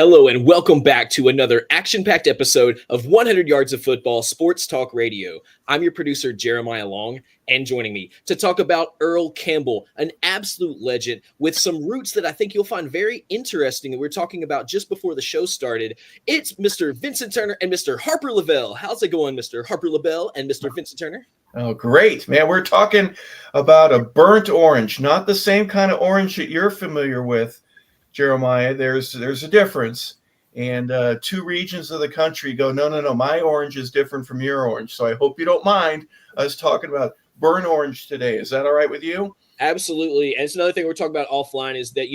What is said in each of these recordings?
Hello and welcome back to another action-packed episode of 100 Yards of Football Sports Talk Radio. I'm your producer, Jeremiah Long, and joining me to talk about Earl Campbell, an absolute legend with some roots that I think you'll find very interesting that we're talking about just before the show started. It's Mr. Vincent Turner and Mr. Harper LeBel. How's it going, Mr. Harper LeBel and Mr. Vincent Turner? Oh, great, man. We're talking about a burnt orange, not the same kind of orange that you're familiar with, Jeremiah. There's a difference. And two regions of the country go, no, my orange is different from your orange. So I hope you don't mind us talking about burnt orange today. Is that all right with you? Absolutely. And it's another thing we're talking about offline is that,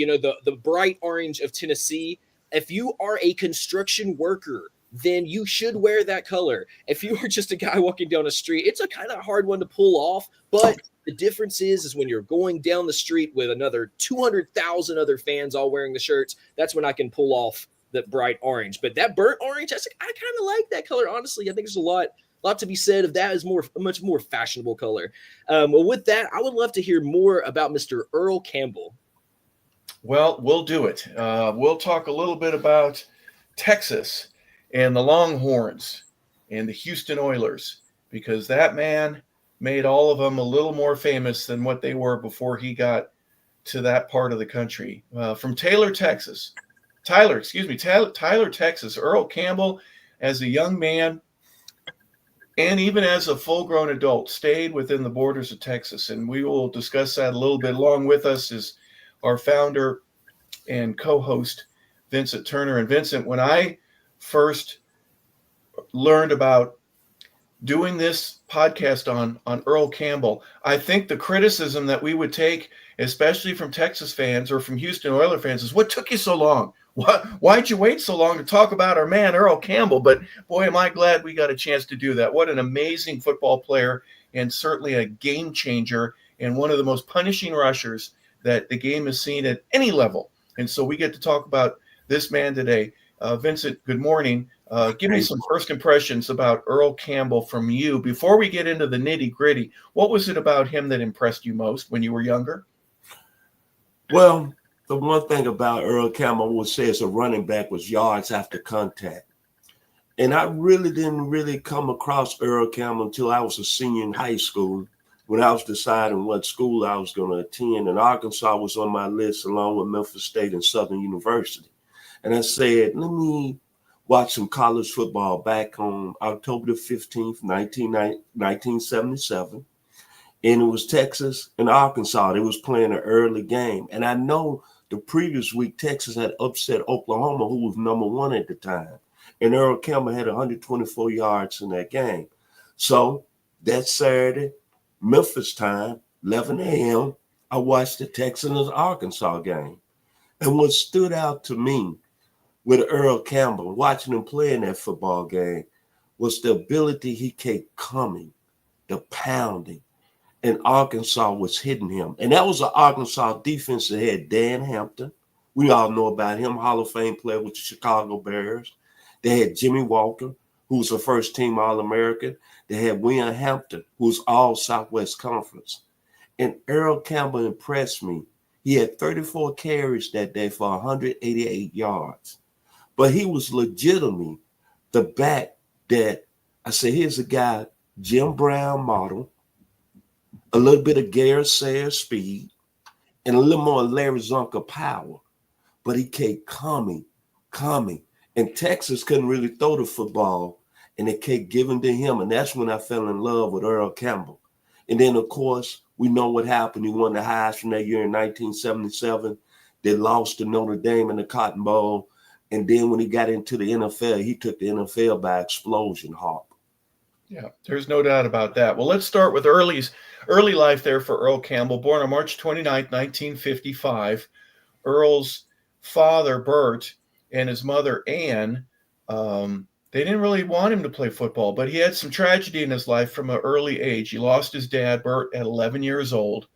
the bright orange of Tennessee, if you are a construction worker, then you should wear that color. If you are just a guy walking down the street, it's a kind of hard one to pull off. But the difference is when you're going down the street with another 200,000 other fans all wearing the shirts, that's when I can pull off the bright orange. But that burnt orange, I kind of like that color. Honestly, I think there's a lot to be said of that. Is a much more fashionable color. Well, with that, I would love to hear more about Mr. Earl Campbell. Well, we'll do it. We'll talk a little bit about Texas and the Longhorns and the Houston Oilers, because that man made all of them a little more famous than what they were before he got to that part of the country. From Tyler, Texas, Earl Campbell, as a young man and even as a full-grown adult, stayed within the borders of Texas. And we will discuss that a little bit. Along with us is our founder and co-host, Vincent Turner. And Vincent, when I first learned about doing this podcast on Earl Campbell, I think the criticism that we would take, especially from Texas fans or from Houston Oilers fans, is, what took you so long? Why'd you wait so long to talk about our man, Earl Campbell? But boy, am I glad we got a chance to do that. What an amazing football player, and certainly a game changer, and one of the most punishing rushers that the game has seen at any level. And so we get to talk about this man today. Vincent, good morning. Give me some first impressions about Earl Campbell from you before we get into the nitty-gritty. What was it about him that impressed you most when you were younger? Well, the one thing about Earl Campbell would say as a running back was yards after contact. And I didn't come across Earl Campbell until I was a senior in high school, when I was deciding what school I was going to attend. And Arkansas was on my list along with Memphis State and Southern University. And I said, let me watch some college football back on October the 15th, 1977. And it was Texas and Arkansas. They was playing an early game. And I know the previous week, Texas had upset Oklahoma, who was number one at the time. And Earl Campbell had 124 yards in that game. So that Saturday, Memphis time, 11 a.m., I watched the Texas and Arkansas game. And what stood out to me with Earl Campbell, watching him play in that football game, was the ability he kept coming, the pounding, and Arkansas was hitting him. And that was an Arkansas defense that had Dan Hampton. We all know about him, Hall of Fame player with the Chicago Bears. They had Jimmy Walker, who was a first-team All-American. They had William Hampton, who was all Southwest Conference. And Earl Campbell impressed me. He had 34 carries that day for 188 yards. But he was legitimately the back that I said, here's a guy, Jim Brown model, a little bit of Garrett Sayers speed, and a little more Larry Zonka power. But he kept coming. And Texas couldn't really throw the football, and they kept giving to him. And that's when I fell in love with Earl Campbell. And then, of course, we know what happened. He won the Heisman that year in 1977. They lost to Notre Dame in the Cotton Bowl. And then when he got into the NFL, he took the NFL by explosion, Harp. Yeah, there's no doubt about that. Well, let's start with early life there for Earl Campbell. Born on March 29th, 1955. Earl's father, Bert, and his mother, Ann, they didn't really want him to play football, but he had some tragedy in his life from an early age. He lost his dad, Bert, at 11 years old.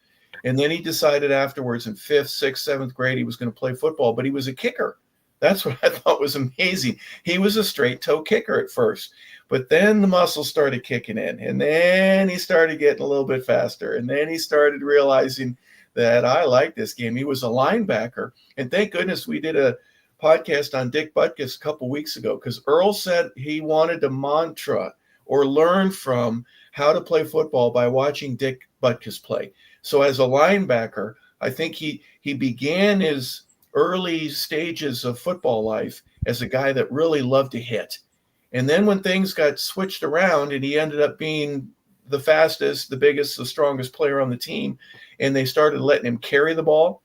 And then he decided afterwards in 5th, 6th, 7th grade he was going to play football, but he was a kicker. That's what I thought was amazing. He was a straight-toe kicker at first, but then the muscles started kicking in, and then he started getting a little bit faster, and then he started realizing that I like this game. He was a linebacker, and thank goodness we did a podcast on Dick Butkus a couple weeks ago, because Earl said he wanted to mantra or learn from how to play football by watching Dick Butkus play. So as a linebacker, I think he began his early stages of football life as a guy that really loved to hit. And then when things got switched around and he ended up being the fastest, the biggest, the strongest player on the team, and they started letting him carry the ball,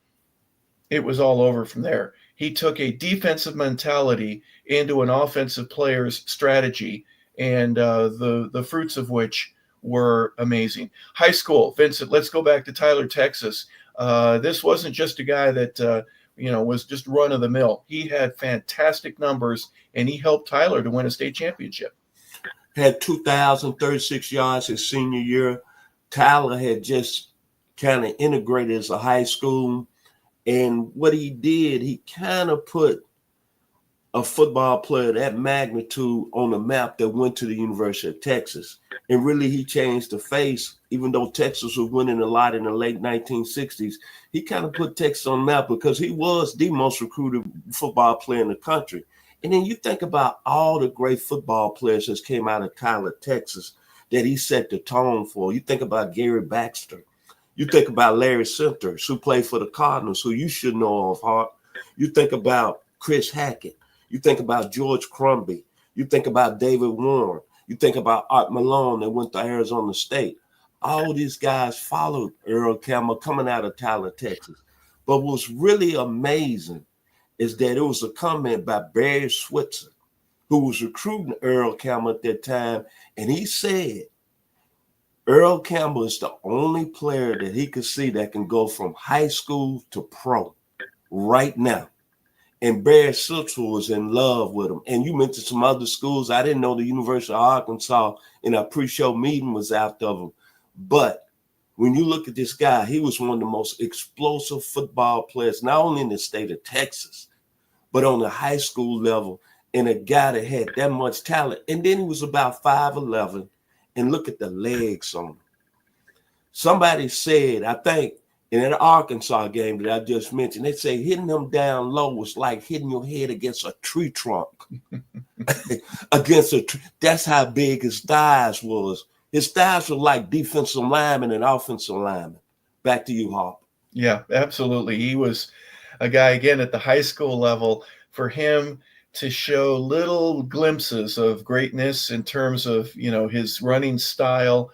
it was all over from there. He took a defensive mentality into an offensive player's strategy, and the fruits of which were amazing. High school, Vincent, let's go back to Tyler, Texas. This wasn't just a guy that was just run of the mill. He had fantastic numbers, and he helped Tyler to win a state championship. Had 2,036 yards his senior year. Tyler had just kind of integrated as a high school. And what he did, he kind of put a football player that magnitude on the map that went to the University of Texas. And really, he changed the face. Even though Texas was winning a lot in the late 1960s, he kind of put Texas on the map because he was the most recruited football player in the country. And then you think about all the great football players that came out of Tyler, Texas, that he set the tone for. You think about Gary Baxter. You think about Larry Sinters, who played for the Cardinals, who you should know of heart. You think about Chris Hackett. You think about George Crumby. You think about David Warren. You think about Art Malone that went to Arizona State. All these guys followed Earl Campbell coming out of Tyler, Texas. But what's really amazing is that it was a comment by Barry Switzer, who was recruiting Earl Campbell at that time. And he said, Earl Campbell is the only player that he could see that can go from high school to pro right now. And Barry Switzer was in love with him. And you mentioned some other schools. I didn't know the University of Arkansas in our pre-show meeting was after him. But when you look at this guy, he was one of the most explosive football players, not only in the state of Texas, but on the high school level, and a guy that had that much talent. And then he was about 5'11", and look at the legs on him. Somebody said, I think, in an Arkansas game that I just mentioned, they say hitting him down low was like hitting your head against a tree trunk. That's how big his thighs was. His thighs were like defensive linemen and offensive linemen. Back to you, Harp. Yeah, absolutely. He was a guy, again, at the high school level. For him to show little glimpses of greatness in terms of, his running style,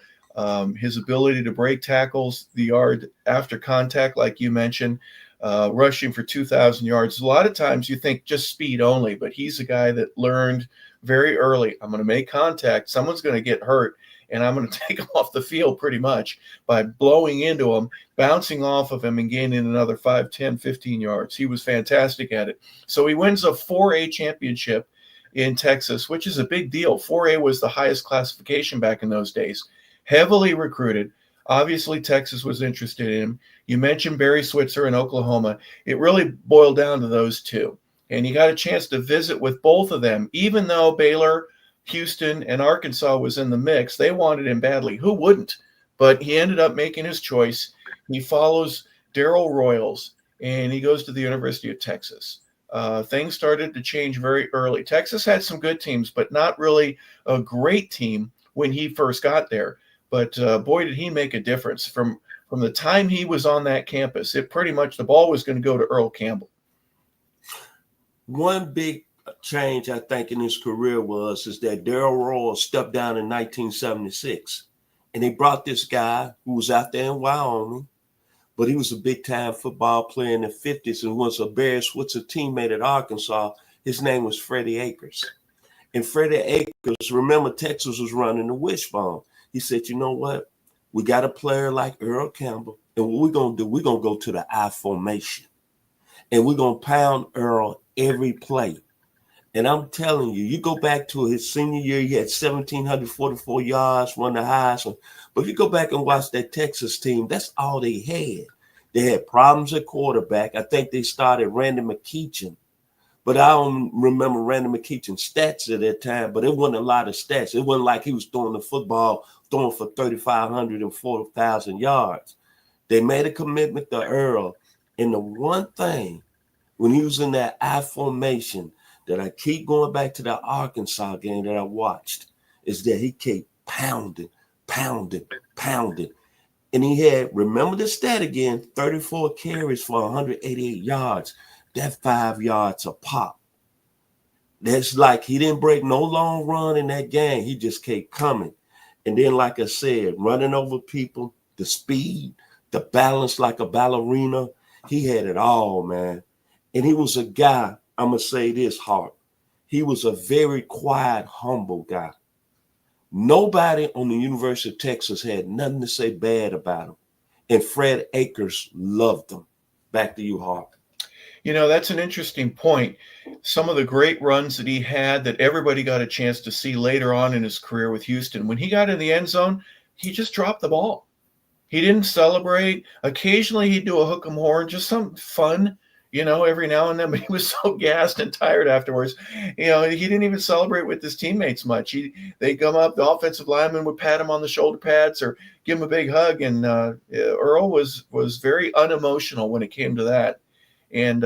his ability to break tackles, the yard after contact, like you mentioned, rushing for 2,000 yards. A lot of times you think just speed only, but he's a guy that learned very early, I'm going to make contact, someone's going to get hurt, and I'm going to take him off the field pretty much by blowing into him, bouncing off of him, and gaining another 5, 10, 15 yards. He was fantastic at it. So he wins a 4A championship in Texas, which is a big deal. 4A was the highest classification back in those days. Heavily recruited. Obviously, Texas was interested in him. You mentioned Barry Switzer in Oklahoma. It really boiled down to those two. And he got a chance to visit with both of them, even though Baylor, Houston, and Arkansas was in the mix. They wanted him badly. Who wouldn't? But he ended up making his choice. He follows Darrell Royals, and he goes to the University of Texas. Things started to change very early. Texas had some good teams, but not really a great team when he first got there. But boy, did he make a difference. From the time he was on that campus, it pretty much the ball was going to go to Earl Campbell. One big change, I think, in his career is that Darrell Royals stepped down in 1976. And they brought this guy who was out there in Wyoming, but he was a big-time football player in the 50s and was a Barry Switzer teammate at Arkansas. His name was Freddie Akers. And Freddie Akers, remember, Texas was running the wishbone. He said, you know what? We got a player like Earl Campbell, and what we're going to do, we're going to go to the I formation. And we're going to pound Earl every play. And I'm telling you, you go back to his senior year, he had 1,744 yards, won the highest one. But if you go back and watch that Texas team, that's all they had. They had problems at quarterback. I think they started Randy McKeechin. But I don't remember Randy McKeechin's stats at that time, but it wasn't a lot of stats. It wasn't like he was throwing the football, throwing for 3,500 and 4,000 yards. They made a commitment to Earl. And the one thing, when he was in that I formation that I keep going back to the Arkansas game that I watched, is that he kept pounding. And he had, remember the stat again, 34 carries for 188 yards. That 5 yards a pop. That's like he didn't break no long run in that game. He just kept coming. And then, like I said, running over people, the speed, the balance like a ballerina. He had it all, man. And he was a guy, I'm going to say this, Hart. He was a very quiet, humble guy. Nobody on the University of Texas had nothing to say bad about him. And Fred Akers loved him. Back to you, Hart. You know, that's an interesting point. Some of the great runs that he had that everybody got a chance to see later on in his career with Houston, when he got in the end zone, he just dropped the ball. He didn't celebrate. Occasionally he'd do a hook 'em horn, just some fun, you know, every now and then, but he was so gassed and tired afterwards. You know, he didn't even celebrate with his teammates much. They'd come up, the offensive lineman would pat him on the shoulder pads or give him a big hug. And Earl was very unemotional when it came to that. And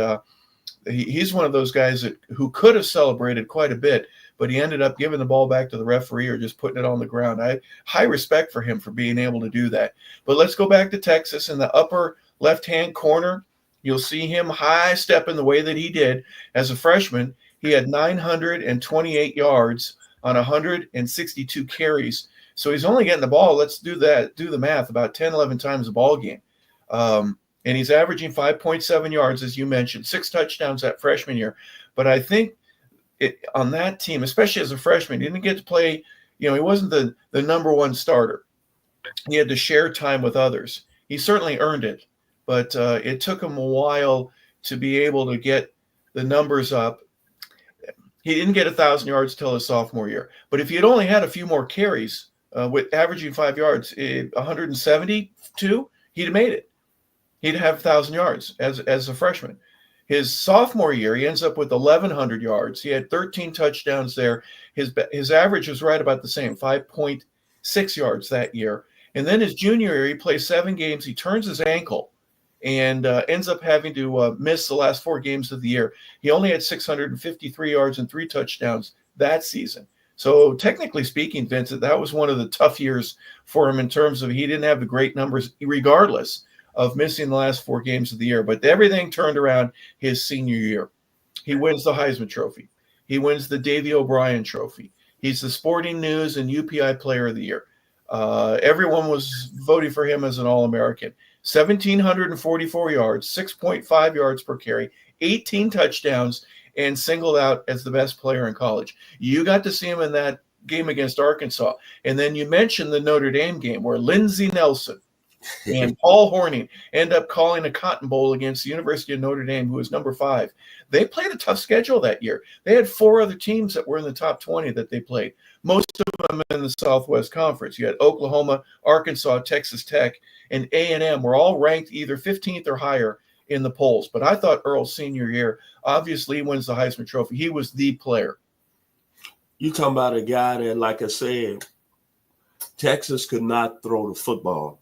he's one of those guys who could have celebrated quite a bit, but he ended up giving the ball back to the referee or just putting it on the ground. I high respect for him for being able to do that. But let's go back to Texas. In the upper left-hand corner, you'll see him high stepping the way that he did as a freshman. He had 928 yards on 162 carries. So he's only getting the ball. Let's do the math, about 10, 11 times a ball game. And he's averaging 5.7 yards, as you mentioned, 6 touchdowns that freshman year. But I think on that team, especially as a freshman, he didn't get to play, you know, he wasn't the number one starter. He had to share time with others. He certainly earned it, but it took him a while to be able to get the numbers up. He didn't get 1,000 yards till his sophomore year. But if he had only had a few more carries, with averaging 5 yards, 172, he'd have made it. He'd have 1,000 yards as a freshman. His sophomore year, he ends up with 1,100 yards. He had 13 touchdowns there. His average was right about the same, 5.6 yards that year. And then his junior year, he plays 7 games. He turns his ankle and ends up having to miss the last 4 games of the year. He only had 653 yards and 3 touchdowns that season. So technically speaking, Vincent, that was one of the tough years for him in terms of he didn't have the great numbers regardless of missing the last 4 games of the year. But everything turned around his senior year. He wins the Heisman Trophy. He wins the Davy O'Brien Trophy. He's the Sporting News and UPI Player of the Year. Everyone was voting for him as an All-American. 1,744 yards, 6.5 yards per carry, 18 touchdowns, and singled out as the best player in college. You got to see him in that game against Arkansas. And then you mentioned the Notre Dame game where Lindsey Nelson and Paul Horning end up calling a Cotton Bowl against the University of Notre Dame, who was number 5. They played a tough schedule that year. They had 4 other teams that were in the top 20 that they played, most of them in the Southwest Conference. You had Oklahoma, Arkansas, Texas Tech, and A&M were all ranked either 15th or higher in the polls. But I thought Earl's senior year, obviously he wins the Heisman Trophy. He was the player. You talking about a guy that, like I said, Texas could not throw the football.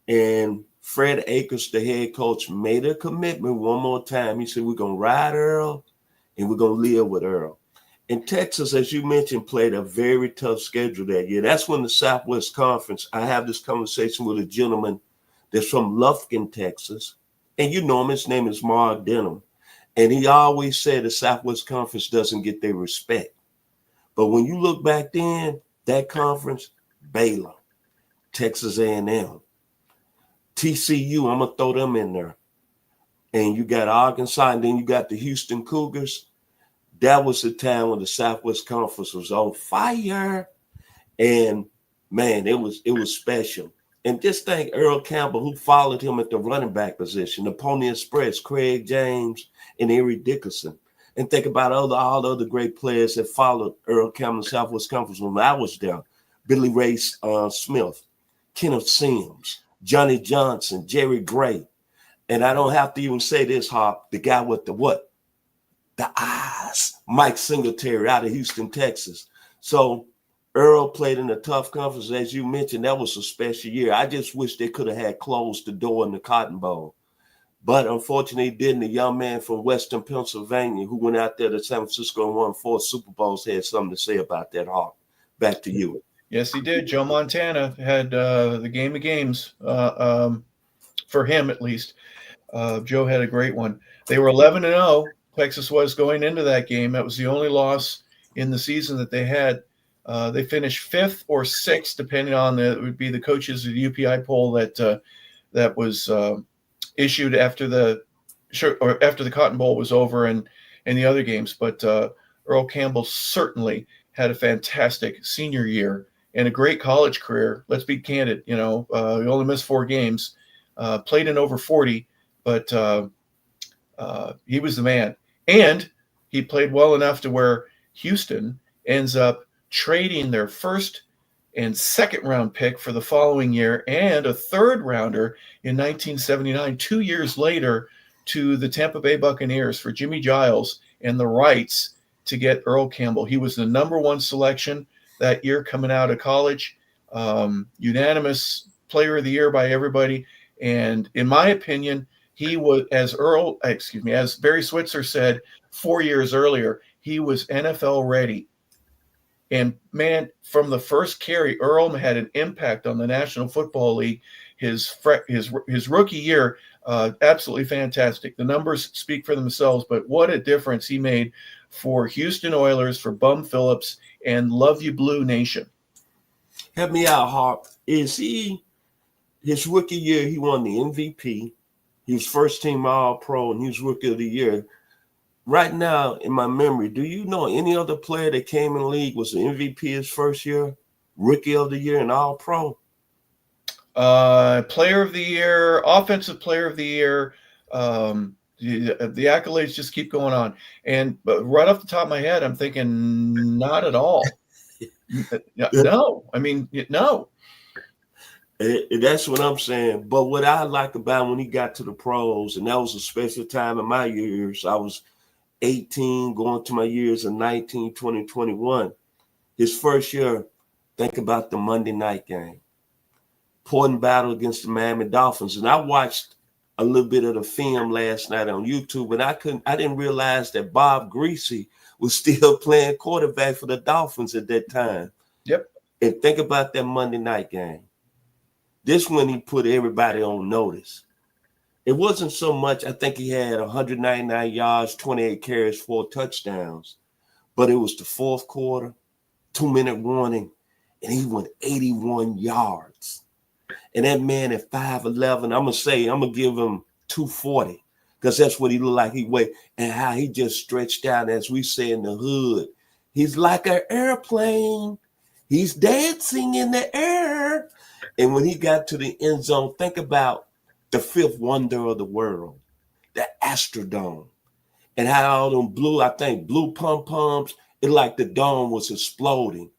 And Fred Akers, the head coach, made a commitment one more time. He said, we're going to ride Earl and we're going to live with Earl. And Texas, as you mentioned, played a very tough schedule that year. That's when the Southwest Conference, I have this conversation with a gentleman that's from Lufkin, Texas. And you know him, his name is Mark Denham. And he always said the Southwest Conference doesn't get their respect. But when you look back then, that conference, Baylor, Texas A&M, TCU, I'm going to throw them in there. And you got Arkansas, and then you got the Houston Cougars. That was the time when the Southwest Conference was on fire. And, man, it was special. And just think Earl Campbell, who followed him at the running back position, the Pony Express, Craig James, and Eric Dickerson. And think about all the other great players that followed Earl Campbell in the Southwest Conference when I was there. Billy Ray Smith, Kenneth Sims, Johnny Johnson, Jerry Gray. And I don't have to even say this, Hop, the guy with the what? The eyes, Mike Singletary out of Houston, Texas. So Earl played in a tough conference. As you mentioned, that was a special year. I just wish they could have had closed the door in the Cotton Bowl. But unfortunately, didn't. The young man from Western Pennsylvania who went out there to San Francisco and won 4 Super Bowls had something to say about that, Hawk. Back to you. Yes, he did. Joe Montana had the game of games for him, at least. Joe had a great one. They were 11-0. Texas was going into that game. That was the only loss in the season that they had. They finished 5th or 6th, depending on it would be the coaches of the UPI poll that was issued after the Cotton Bowl was over and the other games. But Earl Campbell certainly had a fantastic senior year and a great college career. Let's be candid. He only missed 4 games, played in over 40, but he was the man. And he played well enough to where Houston ends up trading their 1st and 2nd round pick for the following year and a 3rd rounder in 1979, 2 years later, to the Tampa Bay Buccaneers for Jimmy Giles and the rights to get Earl Campbell. He was the number 1 selection that year coming out of college, unanimous player of the year by everybody. And in my opinion, he was, as Barry Switzer said 4 years earlier, he was NFL ready. And man, from the first carry, Earl had an impact on the National Football League. His rookie year, absolutely fantastic. The numbers speak for themselves, but what a difference he made for Houston Oilers, for Bum Phillips, and Love You Blue Nation. Help me out, Harp. His rookie year, he won the MVP. He was first team All-Pro, and he was Rookie of the Year. Right now, in my memory, do you know any other player that came in the league was the MVP his first year, Rookie of the Year, and All-Pro? Player of the Year, Offensive Player of the Year. The accolades just keep going on. But right off the top of my head, I'm thinking not at all. No. I mean, no. That's what I'm saying. But what I like about when he got to the pros, and that was a special time in my years, I was 18 going to my years of 19, 20, 21. His first year, think about the Monday night game. Important battle against the Miami Dolphins. And I watched a little bit of the film last night on YouTube, and I didn't realize that Bob Greasy was still playing quarterback for the Dolphins at that time. Yep. And think about that Monday night game. This one, he put everybody on notice. It wasn't so much, I think he had 199 yards, 28 carries, 4 touchdowns. But it was the 4th quarter, 2-minute warning, and he went 81 yards. And that man at 5'11", I'm going to give him 240 because that's what he looked like he weighed, and how he just stretched out, as we say in the hood. He's like an airplane. He's dancing in the air. And when he got to the end zone, think about the 5th wonder of the world, the Astrodome, and how all them blue pom-poms, it like the dome was exploding.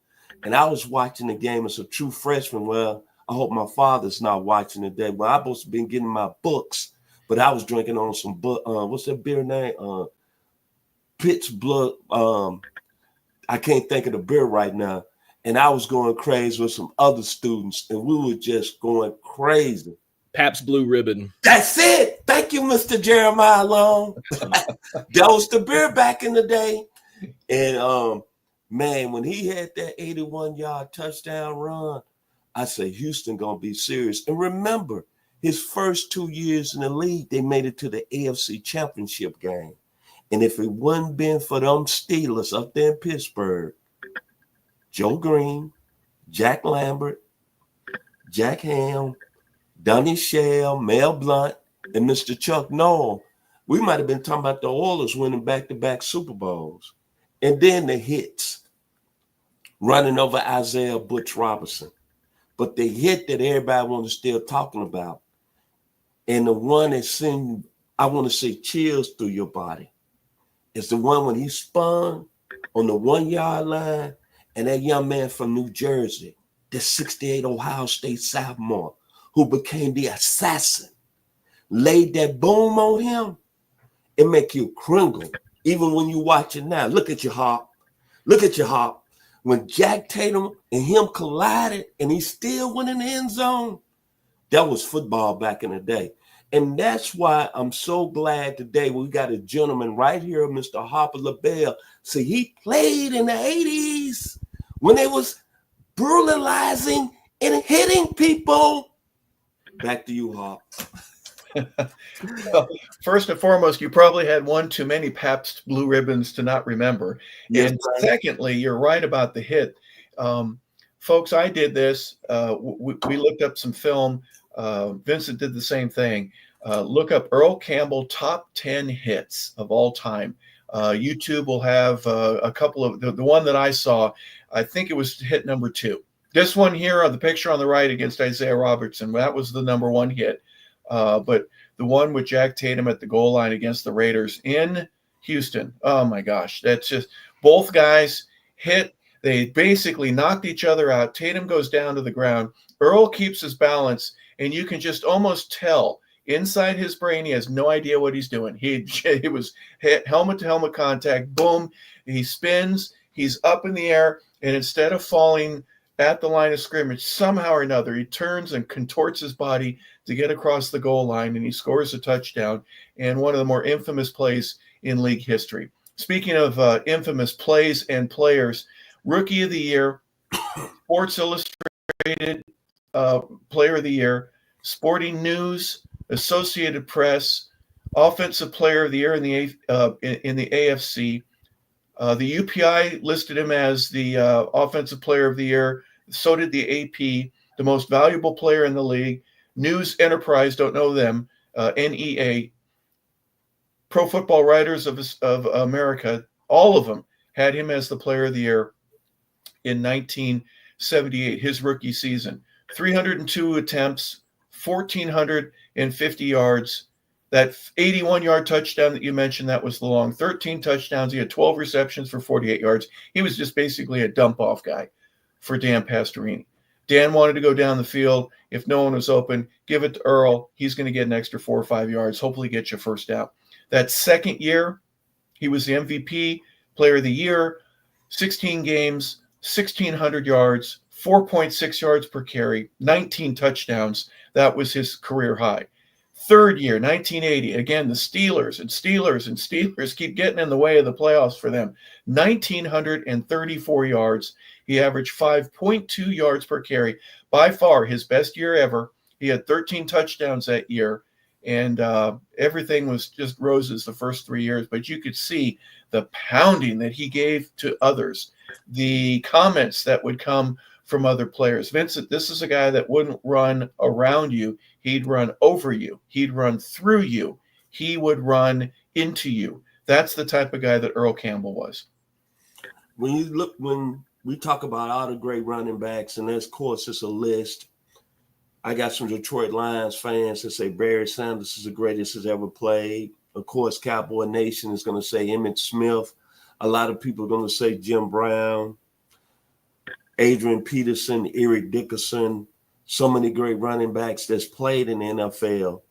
And I was watching the game as a true freshman. Well, I hope my father's not watching today. Well, I've supposed to been getting my books, but I was drinking on some what's that beer name? Pitch Blood. I can't think of the beer right now. And I was going crazy with some other students, and we were just going crazy. Pabst Blue Ribbon. That's it. Thank you, Mr. Jeremiah Long. That was the beer back in the day. And man, when he had that 81-yard touchdown run, I say Houston gonna be serious. And remember, his first 2 years in the league, they made it to the AFC Championship game. And if it wouldn't been for them Steelers up there in Pittsburgh, Joe Green, Jack Lambert, Jack Ham, Donnie Shell, Mel Blount, and Mr. Chuck Noll, we might have been talking about the Oilers winning back-to-back Super Bowls. And then the hits, running over Isaiah Butch Robinson. But the hit that everybody was still talking about, and the one that sent, I want to say, chills through your body, is the one when he spun on the 1-yard line, and that young man from New Jersey, the 68 Ohio State sophomore, who became the assassin, laid that boom on him, it make you cringle. Even when you watch it now, look at your Hop. Look at your Hop. When Jack Tatum and him collided and he still went in the end zone, that was football back in the day. And that's why I'm so glad today we got a gentleman right here, Mr. Harper LeBel. See, he played in the 80s when they was brutalizing and hitting people. Back to you, Harp. Well, first and foremost, you probably had one too many Pabst Blue Ribbons to not remember. Yes, And sir. secondly, you're right about the hit. Folks, I did this. We looked up some film. Vincent did the same thing. Look up Earl Campbell top 10 hits of all time. YouTube will have a couple of the one that I saw. I think it was hit number 2. This one here on the picture on the right against Isaiah Robertson, that was the number 1 hit. But the one with Jack Tatum at the goal line against the Raiders in Houston. Oh my gosh, that's just both guys hit. They basically knocked each other out. Tatum goes down to the ground. Earl keeps his balance, and you can just almost tell inside his brain he has no idea what he's doing. He was hit helmet to helmet contact. Boom, he spins. He's up in the air, and instead of falling at the line of scrimmage, somehow or another, he turns and contorts his body to get across the goal line, and he scores a touchdown, and one of the more infamous plays in league history. Speaking of infamous plays and players, Rookie of the Year, Sports Illustrated Player of the Year, Sporting News, Associated Press, Offensive Player of the Year in the AFC. The UPI listed him as the Offensive Player of the Year. So did the AP, the most valuable player in the league. News Enterprise, don't know them, NEA. Pro Football Writers of America, all of them had him as the Player of the Year in 1978, his rookie season. 302 attempts, 1,450 yards. That 81-yard touchdown that you mentioned, that was the long. 13 touchdowns. He had 12 receptions for 48 yards. He was just basically a dump-off guy for Dan Pastorini. Dan wanted to go down the field. If no one was open, give it to Earl. He's going to get an extra 4 or 5 yards, hopefully get you first out. That second year, he was the MVP, Player of the Year, 16 games, 1,600 yards, 4.6 yards per carry, 19 touchdowns. That was his career high. Third year, 1980, again, the Steelers keep getting in the way of the playoffs for them. 1,934 yards. He averaged 5.2 yards per carry. By far his best year ever. He had 13 touchdowns that year, and everything was just roses the first 3 years. But you could see the pounding that he gave to others, the comments that would come from other players. Vincent, this is a guy that wouldn't run around you. He'd run over you. He'd run through you. He would run into you. That's the type of guy that Earl Campbell was. When we talk about all the great running backs, and of course it's a list. I got some Detroit Lions fans that say Barry Sanders is the greatest has ever played. Of course, Cowboy Nation is going to say Emmitt Smith. A lot of people are going to say Jim Brown, Adrian Peterson, Eric Dickerson, so many great running backs that's played in the NFL.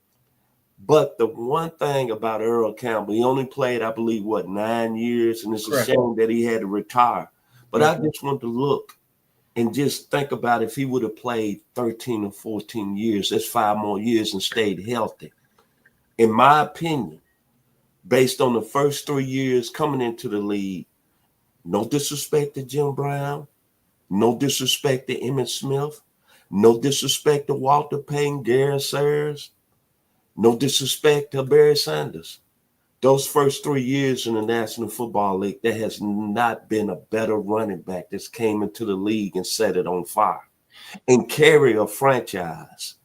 But the one thing about Earl Campbell, he only played, I believe, 9 years, and it's a shame that he had to retire. But I just want to look and just think about if he would have played 13 or 14 years, that's 5 more years, and stayed healthy. In my opinion, based on the first 3 years coming into the league, no disrespect to Jim Brown, no disrespect to Emmitt Smith, no disrespect to Walter Payton, Gary Sayers, no disrespect to Barry Sanders. Those first 3 years in the National Football League, there has not been a better running back that's came into the league and set it on fire and carry a franchise.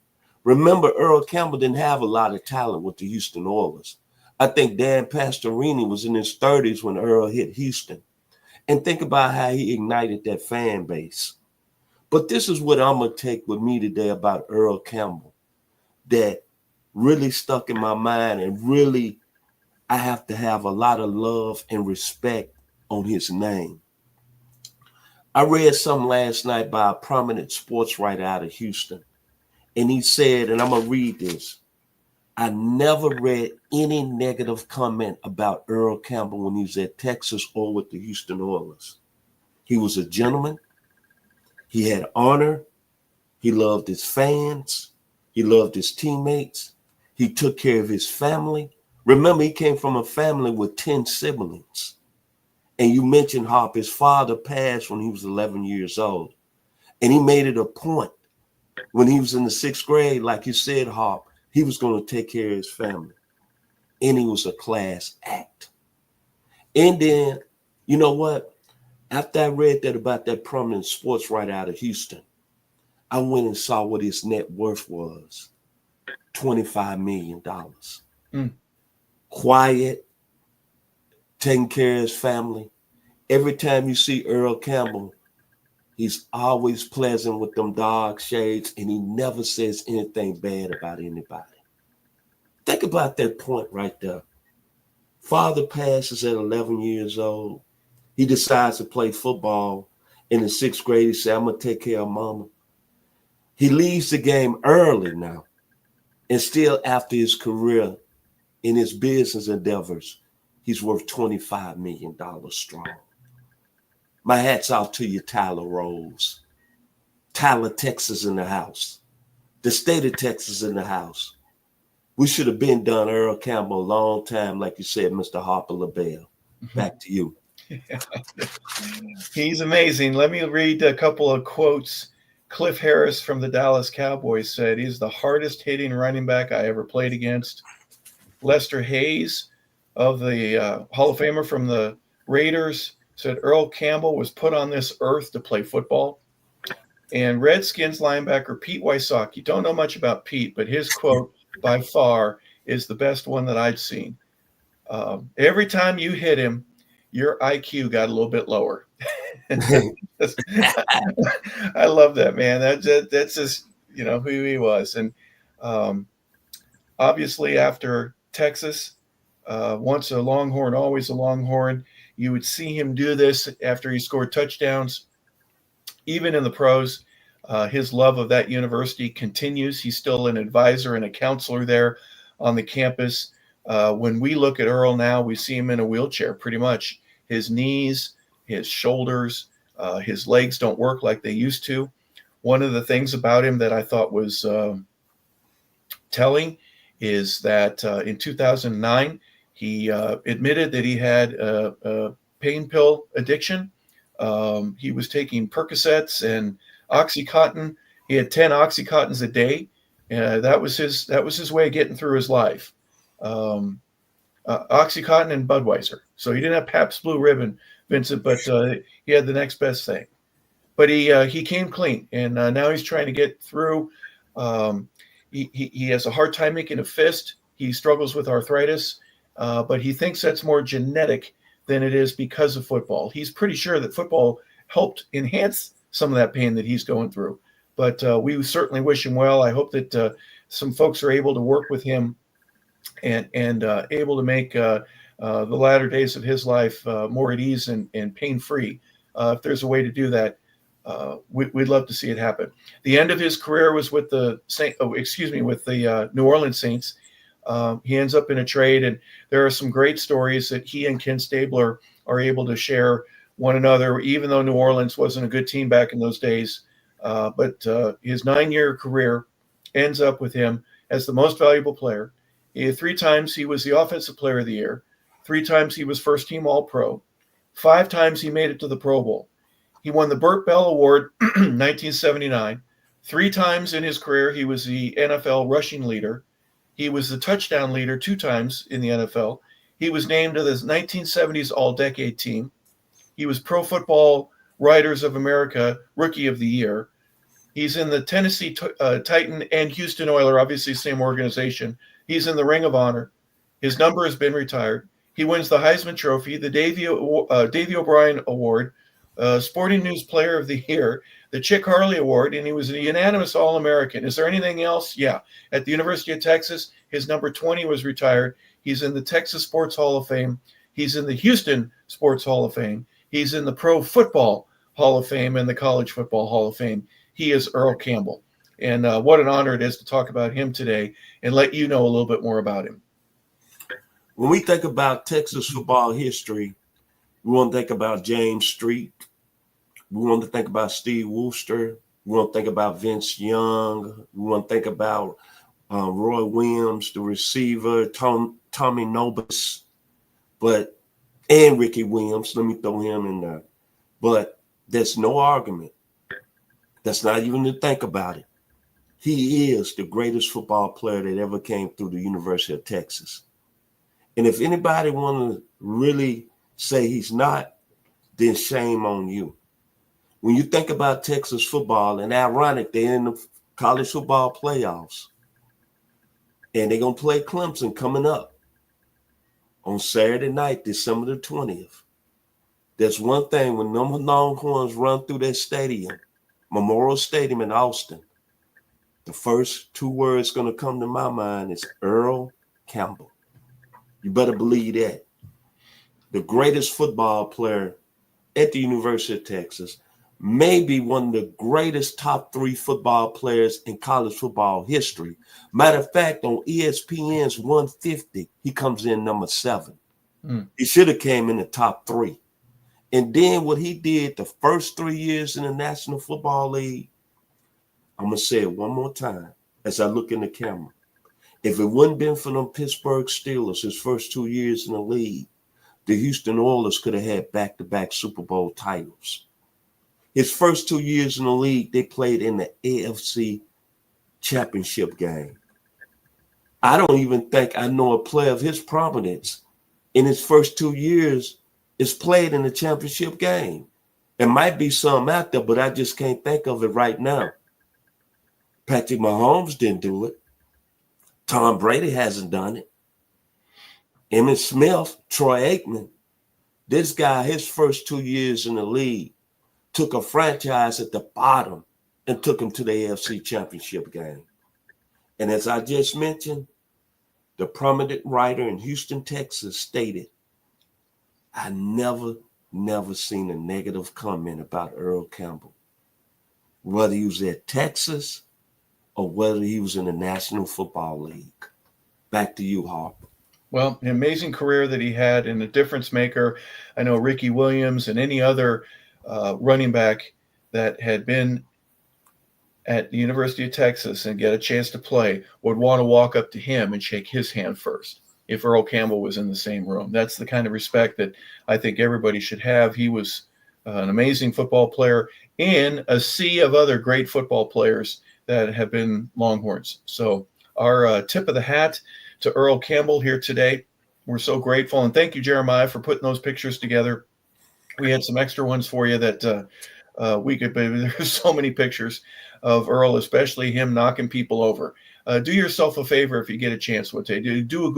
Remember, Earl Campbell didn't have a lot of talent with the Houston Oilers. I think Dan Pastorini was in his 30s when Earl hit Houston. And think about how he ignited that fan base. But this is what I'm going to take with me today about Earl Campbell that really stuck in my mind, and really I have to have a lot of love and respect on his name. I read something last night by a prominent sports writer out of Houston, and he said, and I'm going to read this, I never read any negative comment about Earl Campbell when he was at Texas or with the Houston Oilers. He was a gentleman. He had honor. He loved his fans. He loved his teammates. He took care of his family. Remember, he came from a family with 10 siblings. And you mentioned Harp, his father passed when he was 11 years old. And he made it a point when he was in the 6th grade, like you said, Harp, he was going to take care of his family. And he was a class act. And then, you know what? After I read that about that prominent sports writer out of Houston, I went and saw what his net worth was. $25 million. Quiet, taking care of his family. Every time you see Earl Campbell, he's always pleasant with them dark shades, and he never says anything bad about anybody. Think about that point right there. Father passes at 11 years old. He decides to play football. In the 6th grade, he said, I'm going to take care of mama. He leaves the game early now. And still after his career in his business endeavors, he's worth $25 million strong. My hat's off to you, Tyler Rose. Tyler, Texas in the house. The state of Texas in the house. We should have been done Earl Campbell a long time, like you said, Mr. Harper LeBel. Back to you. He's amazing. Let me read a couple of quotes. Cliff Harris from the Dallas Cowboys said, he's the hardest hitting running back I ever played against. Lester Hayes of the Hall of Famer from the Raiders said Earl Campbell was put on this earth to play football. And Redskins linebacker Pete Wysocki, don't know much about Pete, but his quote by far is the best one that I'd seen. Every time you hit him, your IQ got a little bit lower. I love that, man. That's just, who he was. And obviously after Texas, once a Longhorn, always a Longhorn, you would see him do this after he scored touchdowns. Even in the pros, his love of that university continues. He's still an advisor and a counselor there on the campus. When we look at Earl now, we see him in a wheelchair pretty much. His knees, his shoulders, his legs don't work like they used to. One of the things about him that I thought was telling is that in 2009, he admitted that he had a pain pill addiction. He was taking Percocets and Oxycontin. He had 10 Oxycontins a day. That was his way of getting through his life. Oxycontin and Budweiser. So he didn't have Pabst Blue Ribbon, Vincent, but he had the next best thing. But he came clean, and now he's trying to get through. He has a hard time making a fist. He struggles with arthritis, but he thinks that's more genetic than it is because of football. He's pretty sure that football helped enhance some of that pain that he's going through. But we certainly wish him well. I hope that some folks are able to work with him and able to make the latter days of his life more at ease and pain-free. If there's a way to do that, we'd love to see it happen. The end of his career was with the New Orleans Saints. He ends up in a trade, and there are some great stories that he and Ken Stabler are able to share one another, even though New Orleans wasn't a good team back in those days. But his 9-year career ends up with him as the most valuable player. 3 times he was the Offensive Player of the Year. 3 times he was first team All-Pro. 5 times he made it to the Pro Bowl. He won the Burt Bell Award 1979. 3 times in his career, he was the NFL rushing leader. He was the touchdown leader 2 times in the NFL. He was named to the 1970s All-Decade Team. He was Pro Football Writers of America Rookie of the Year. He's in the Tennessee Titan and Houston Oiler, obviously same organization. He's in the Ring of Honor. His number has been retired. He wins the Heisman Trophy, the Davey O'Brien Award, Sporting News Player of the Year, the Chick Harley Award, and he was a unanimous All-American. Is there anything else? Yeah. At the University of Texas, his number 20 was retired. He's in the Texas Sports Hall of Fame. He's in the Houston Sports Hall of Fame. He's in the Pro Football Hall of Fame and the College Football Hall of Fame. He is Earl Campbell. And what an honor it is to talk about him today and let you know a little bit more about him. When we think about Texas football history, we want to think about James Street. We want to think about Steve Wooster. We want to think about Vince Young. We want to think about Roy Williams, the receiver, Tommy Nobis, and Ricky Williams. Let me throw him in there. But there's no argument. That's not even to think about it. He is the greatest football player that ever came through the University of Texas. And if anybody want to really say he's not, then shame on you. When you think about Texas football, and ironic, they're in the college football playoffs, and they're going to play Clemson coming up on Saturday night, December the 20th. There's one thing, when them Longhorns run through that stadium, Memorial Stadium in Austin, the first two words going to come to my mind is Earl Campbell. You better believe that. The greatest football player at the University of Texas, maybe one of the greatest top 3 football players in college football history. Matter of fact, on ESPN's 150, he comes in number 7. He should have came in the top 3. And then what he did the first 3 years in the National Football League, I'm going to say it one more time as I look in the camera. If it wouldn't been for them Pittsburgh Steelers, his first 2 years in the league, the Houston Oilers could have had back-to-back Super Bowl titles. His first 2 years in the league, they played in the AFC Championship game. I don't even think I know a player of his prominence in his first 2 years is played in the championship game. There might be some out there, but I just can't think of it right now. Patrick Mahomes didn't do it. Tom Brady hasn't done it. Emmitt Smith, Troy Aikman, this guy, his first 2 years in the league, took a franchise at the bottom and took him to the AFC Championship game. And as I just mentioned, the prominent writer in Houston, Texas stated, I never seen a negative comment about Earl Campbell, whether he was at Texas or whether he was in the National Football League. Back to you, Harper. Well, an amazing career that he had and a difference maker. I know Ricky Williams and any other running back that had been at the University of Texas and get a chance to play would want to walk up to him and shake his hand first if Earl Campbell was in the same room. That's the kind of respect that I think everybody should have. He was an amazing football player in a sea of other great football players that have been Longhorns. So our tip of the hat to Earl Campbell here today. We're so grateful. And thank you, Jeremiah, for putting those pictures together. We had some extra ones for you that we could, there's so many pictures of Earl, especially him knocking people over. Do yourself a favor if you get a chance one day. Do a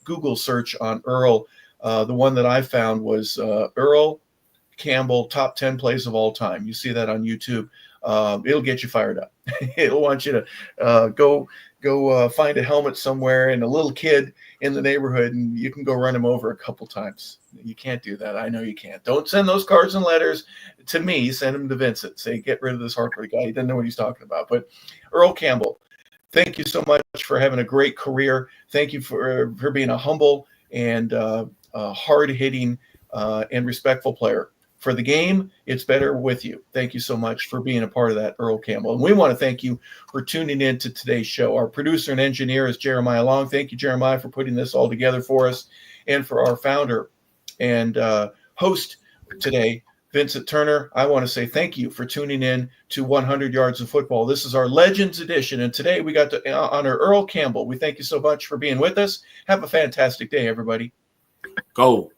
Google search on Earl. The one that I found was Earl Campbell top 10 plays of all time. You see that on YouTube. It'll get you fired up. It'll want you to go find a helmet somewhere and a little kid in the neighborhood, and you can go run him over a couple times. You can't do that. I know you can't. Don't send those cards and letters to me. Send them to Vincent. Say, get rid of this Harper guy. He doesn't know what he's talking about. But Earl Campbell, thank you so much for having a great career. Thank you for being a humble and hard-hitting and respectful player. For the game, it's better with you. Thank you so much for being a part of that, Earl Campbell. And we want to thank you for tuning in to today's show. Our producer and engineer is Jeremiah Long. Thank you, Jeremiah, for putting this all together for us. And for our founder and host today, Vincent Turner, I want to say thank you for tuning in to 100 Yards of Football. This is our Legends Edition, and today we got to honor Earl Campbell. We thank you so much for being with us. Have a fantastic day, everybody. Go.